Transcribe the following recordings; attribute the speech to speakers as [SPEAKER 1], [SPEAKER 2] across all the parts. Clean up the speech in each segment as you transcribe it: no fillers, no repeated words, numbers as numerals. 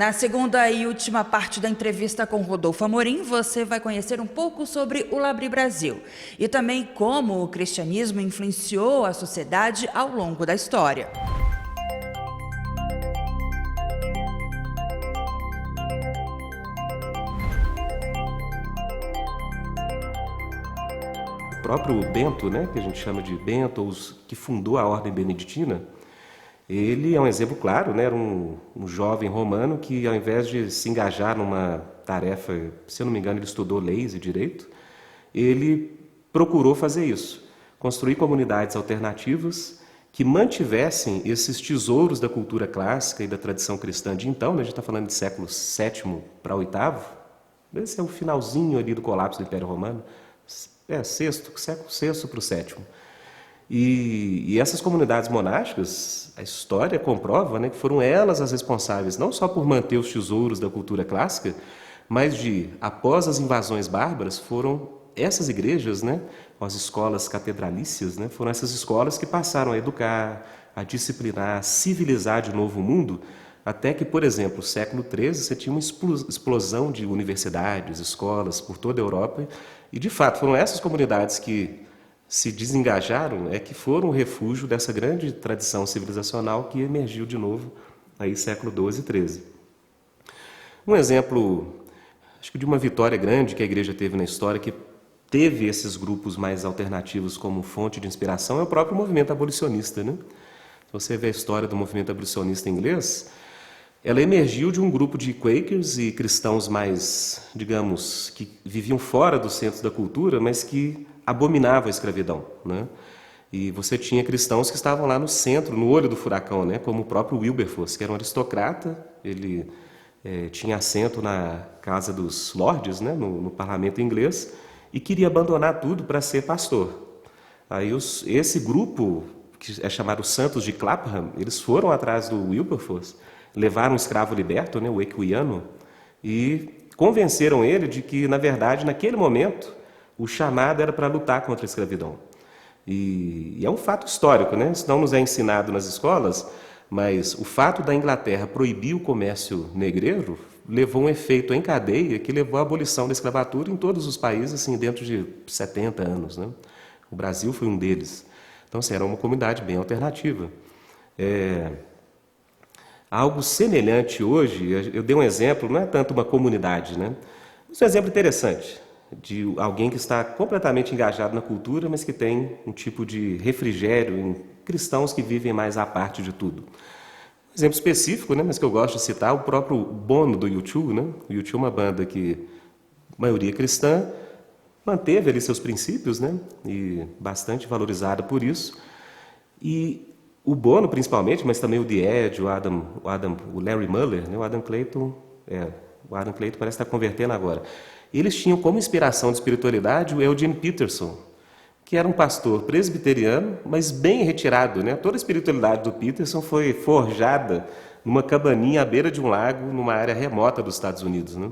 [SPEAKER 1] Na segunda e última parte da entrevista com Rodolfo Amorim, você vai conhecer um pouco sobre o Labri Brasil e também como o cristianismo influenciou a sociedade ao longo da história.
[SPEAKER 2] O próprio Bento, né, que a gente chama de Bento, que fundou a Ordem Beneditina, ele é um exemplo claro, né? Era um jovem romano que, ao invés de se engajar numa tarefa, se eu não me engano, ele estudou leis e direito, ele procurou fazer isso, construir comunidades alternativas que mantivessem esses tesouros da cultura clássica e da tradição cristã de então, né? A gente está falando de século VII para VIII, esse é o finalzinho ali do colapso do Império Romano, século VI para o VII. E essas comunidades monásticas, a história comprova, né, que foram elas as responsáveis não só por manter os tesouros da cultura clássica, mas após as invasões bárbaras, foram essas igrejas, né, as escolas catedralícias, né, foram essas escolas que passaram a educar, a disciplinar, a civilizar de novo o mundo, até que, por exemplo, no século XIII, você tinha uma explosão de universidades, escolas por toda a Europa, e de fato foram essas comunidades que se desengajaram, que foram o refúgio dessa grande tradição civilizacional que emergiu de novo aí século XII e XIII. Um exemplo, acho que de uma vitória grande que a igreja teve na história, que teve esses grupos mais alternativos como fonte de inspiração, é o próprio movimento abolicionista, né? Se você vê a história do movimento abolicionista inglês, ela emergiu de um grupo de Quakers e cristãos mais, digamos, que viviam fora dos centros da cultura, mas que abominavam a escravidão, né? E você tinha cristãos que estavam lá no centro, no olho do furacão, né? Como o próprio Wilberforce, que era um aristocrata, ele tinha assento na Casa dos Lordes, né? no parlamento inglês, e queria abandonar tudo para ser pastor. Aí esse grupo, que é chamado Santos de Clapham, eles foram atrás do Wilberforce, levaram um escravo liberto, né, o equiano, e convenceram ele de que, na verdade, naquele momento, o chamado era para lutar contra a escravidão. E é um fato histórico, né? Isso não nos é ensinado nas escolas, mas o fato da Inglaterra proibir o comércio negreiro levou um efeito em cadeia que levou à abolição da escravatura em todos os países, assim, dentro de 70 anos, né? O Brasil foi um deles. Então, assim, era uma comunidade bem alternativa. Algo semelhante hoje, eu dei um exemplo, não é tanto uma comunidade, né? Mas um exemplo interessante de alguém que está completamente engajado na cultura, mas que tem um tipo de refrigério em cristãos que vivem mais à parte de tudo. Um exemplo específico, né, mas que eu gosto de citar, o próprio Bono do U2, né? O U2 é uma banda que, maioria cristã, manteve ali seus princípios, né? E bastante valorizada por isso. E o Bono, principalmente, mas também o The Edge, o Larry Muller, né? O Adam Clayton parece estar convertendo agora. Eles tinham como inspiração de espiritualidade o Eugene Peterson, que era um pastor presbiteriano, mas bem retirado, né? Toda a espiritualidade do Peterson foi forjada numa cabaninha à beira de um lago, numa área remota dos Estados Unidos, né?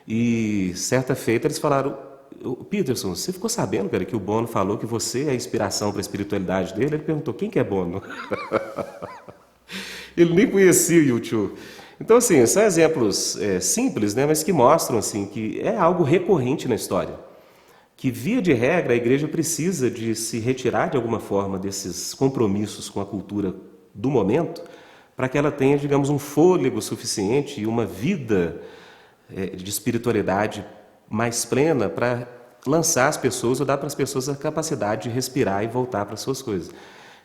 [SPEAKER 2] E certa feita eles falaram: Peterson, você ficou sabendo, cara, que o Bono falou que você é a inspiração para a espiritualidade dele? Ele perguntou: quem que é Bono? Ele nem conhecia o U2. Então, assim, são exemplos simples, né, mas que mostram assim, que é algo recorrente na história. Que, via de regra, a igreja precisa de se retirar de alguma forma desses compromissos com a cultura do momento, para que ela tenha, digamos, um fôlego suficiente e uma vida de espiritualidade mais plena para lançar as pessoas ou dar para as pessoas a capacidade de respirar e voltar para as suas coisas.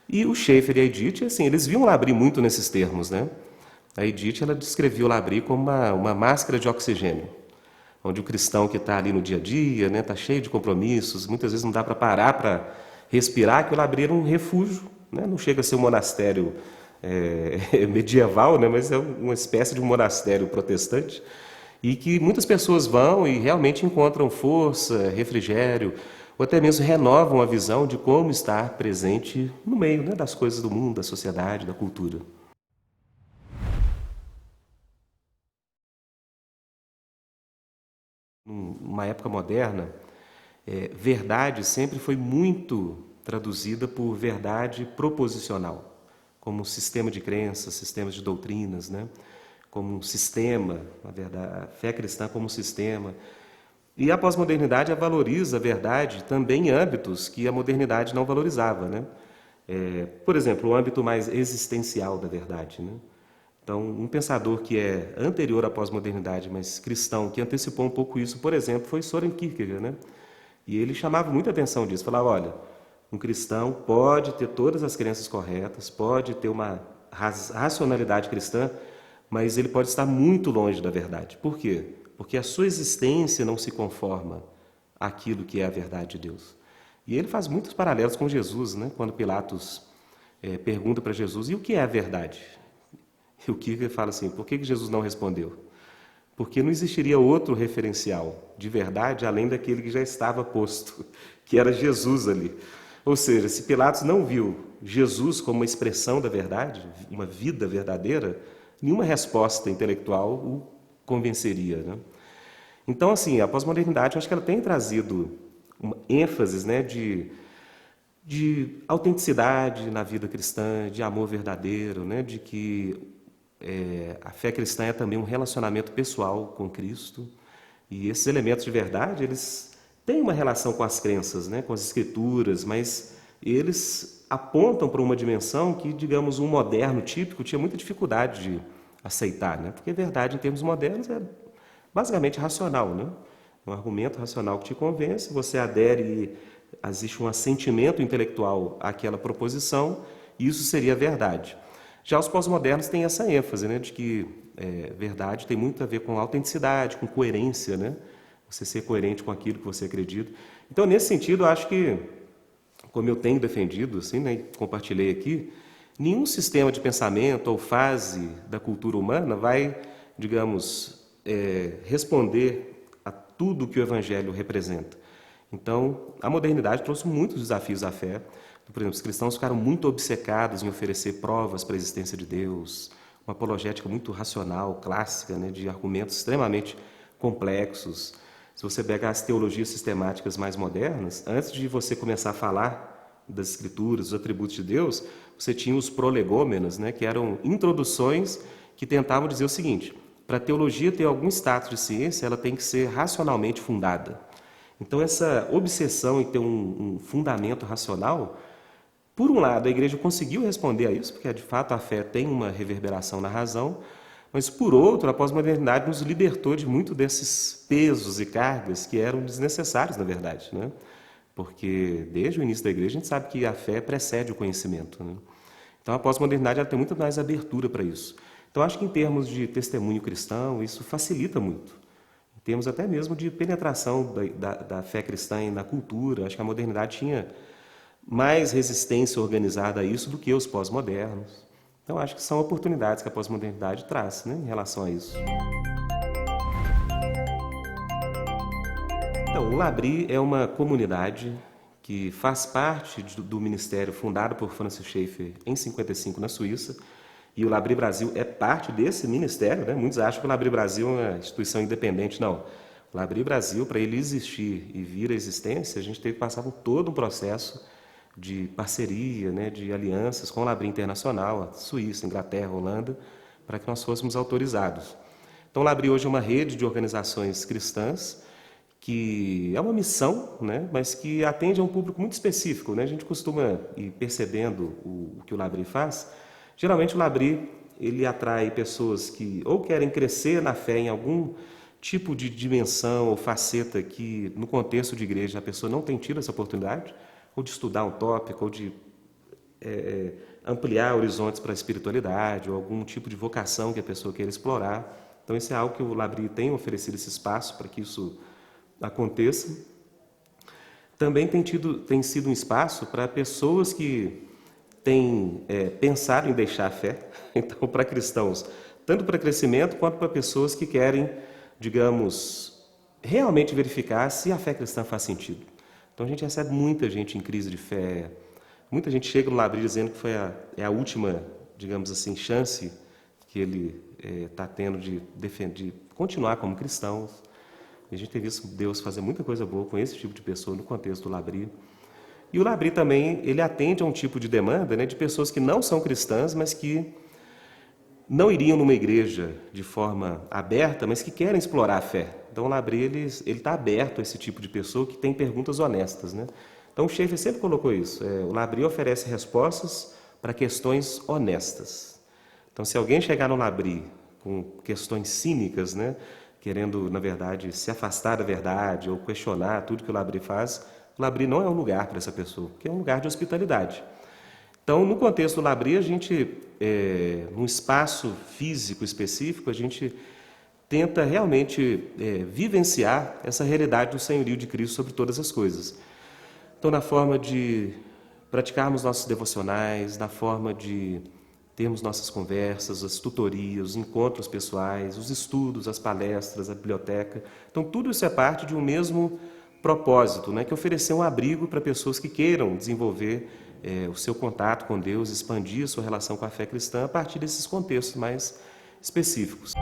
[SPEAKER 2] E o Schaeffer e a Edith, assim, eles viam o Labri muito nesses termos, né? A Edith, ela descrevia o Labri como uma máscara de oxigênio, onde o cristão que está ali no dia a dia, né, está cheio de compromissos, muitas vezes não dá para parar para respirar, que o Labri era um refúgio, né? Não chega a ser um monastério medieval, né, mas é uma espécie de um monastério protestante, e que muitas pessoas vão e realmente encontram força, refrigério, ou até mesmo renovam a visão de como estar presente no meio, né, das coisas do mundo, da sociedade, da cultura. Numa época moderna, verdade sempre foi muito traduzida por verdade proposicional, como sistema de crenças, sistemas de doutrinas, né? como um sistema, na verdade, a fé cristã como um sistema. E a pós-modernidade valoriza a verdade também em âmbitos que a modernidade não valorizava, né? Por exemplo, o âmbito mais existencial da verdade, né? Então, um pensador que é anterior à pós-modernidade, mas cristão, que antecipou um pouco isso, por exemplo, foi Søren Kierkegaard, né? E ele chamava muita atenção disso, falava, olha, um cristão pode ter todas as crenças corretas, pode ter uma racionalidade cristã, mas ele pode estar muito longe da verdade. Por quê? Porque a sua existência não se conforma àquilo que é a verdade de Deus. E ele faz muitos paralelos com Jesus, né? Quando Pilatos pergunta para Jesus, e o que é a verdade? E o Kierkegaard fala assim, por que Jesus não respondeu? Porque não existiria outro referencial de verdade além daquele que já estava posto, que era Jesus ali. Ou seja, se Pilatos não viu Jesus como uma expressão da verdade, uma vida verdadeira, nenhuma resposta intelectual o convenceria, né? Então, assim, a pós-modernidade, eu acho que ela tem trazido uma ênfase, né, de autenticidade na vida cristã, de amor verdadeiro, né, de que a fé cristã é também um relacionamento pessoal com Cristo. E esses elementos de verdade, eles têm uma relação com as crenças, né, com as escrituras, mas eles apontam para uma dimensão que, digamos, um moderno típico tinha muita dificuldade de aceitar, né? Porque verdade, em termos modernos, é basicamente racional, né? Um argumento racional que te convence, você adere e existe um assentimento intelectual àquela proposição, e isso seria verdade. Já os pós-modernos têm essa ênfase, né, de que verdade tem muito a ver com autenticidade, com coerência, né? Você ser coerente com aquilo que você acredita. Então, nesse sentido, eu acho que, como eu tenho defendido, assim, né, e compartilhei aqui, nenhum sistema de pensamento ou fase da cultura humana vai, digamos, responder a tudo que o Evangelho representa. Então, a modernidade trouxe muitos desafios à fé. Por exemplo, os cristãos ficaram muito obcecados em oferecer provas para a existência de Deus, uma apologética muito racional, clássica, né, de argumentos extremamente complexos. Se você pega as teologias sistemáticas mais modernas, antes de você começar a falar das Escrituras, dos atributos de Deus, você tinha os prolegômenos, né, que eram introduções que tentavam dizer o seguinte: para a teologia ter algum status de ciência, ela tem que ser racionalmente fundada. Então, essa obsessão em ter um fundamento racional, por um lado, a igreja conseguiu responder a isso, porque de fato a fé tem uma reverberação na razão, mas por outro, a pós-modernidade nos libertou de muito desses pesos e cargas que eram desnecessários, na verdade, né? Porque desde o início da igreja a gente sabe que a fé precede o conhecimento, né? Então a pós-modernidade ela tem muito mais abertura para isso. Então acho que em termos de testemunho cristão, isso facilita muito. Em termos até mesmo de penetração da fé cristã na cultura, acho que a modernidade tinha mais resistência organizada a isso do que os pós-modernos. Então, acho que são oportunidades que a pós-modernidade traz, né, em relação a isso. Então, o Labri é uma comunidade que faz parte do ministério fundado por Francis Schaeffer em 55 na Suíça, e o Labri Brasil é parte desse ministério, né? Muitos acham que o Labri Brasil é uma instituição independente. Não. O Labri Brasil, para ele existir e vir à existência, a gente teve que passar por todo um processo de parceria, né, de alianças com o Labri Internacional, a Suíça, Inglaterra, Holanda, para que nós fôssemos autorizados. Então, o Labri hoje é uma rede de organizações cristãs que é uma missão, né, mas que atende a um público muito específico, né? A gente costuma ir percebendo o que o Labri faz. Geralmente, o Labri ele atrai pessoas que ou querem crescer na fé em algum tipo de dimensão ou faceta que, no contexto de igreja, a pessoa não tem tido essa oportunidade, ou de estudar um tópico, ou de ampliar horizontes para a espiritualidade, ou algum tipo de vocação que a pessoa queira explorar. Então, isso é algo que o Labri tem oferecido esse espaço para que isso aconteça. Também tem sido um espaço para pessoas que têm pensado em deixar a fé, então, para cristãos, tanto para crescimento quanto para pessoas que querem, digamos, realmente verificar se a fé cristã faz sentido. Então, a gente recebe muita gente em crise de fé, muita gente chega no Labri dizendo que foi a última, digamos assim, chance que ele está tendo de continuar como cristão. E a gente tem visto Deus fazer muita coisa boa com esse tipo de pessoa no contexto do Labri. E o Labri também, ele atende a um tipo de demanda, né, de pessoas que não são cristãs, mas que não iriam numa igreja de forma aberta, mas que querem explorar a fé. Então o Labri ele está aberto a esse tipo de pessoa que tem perguntas honestas, né? Então o Schaeffer sempre colocou isso. O Labri oferece respostas para questões honestas. Então se alguém chegar no Labri com questões cínicas, né, querendo na verdade se afastar da verdade ou questionar tudo que o Labri faz, o Labri não é um lugar para essa pessoa, porque é um lugar de hospitalidade. Então, no contexto do Labri, a gente, num espaço físico específico, a gente tenta realmente vivenciar essa realidade do senhorio de Cristo sobre todas as coisas. Então, na forma de praticarmos nossos devocionais, na forma de termos nossas conversas, as tutorias, os encontros pessoais, os estudos, as palestras, a biblioteca. Então, tudo isso é parte de um mesmo propósito, né, que é oferecer um abrigo para pessoas que queiram desenvolver o seu contato com Deus, expandir a sua relação com a fé cristã a partir desses contextos mais específicos.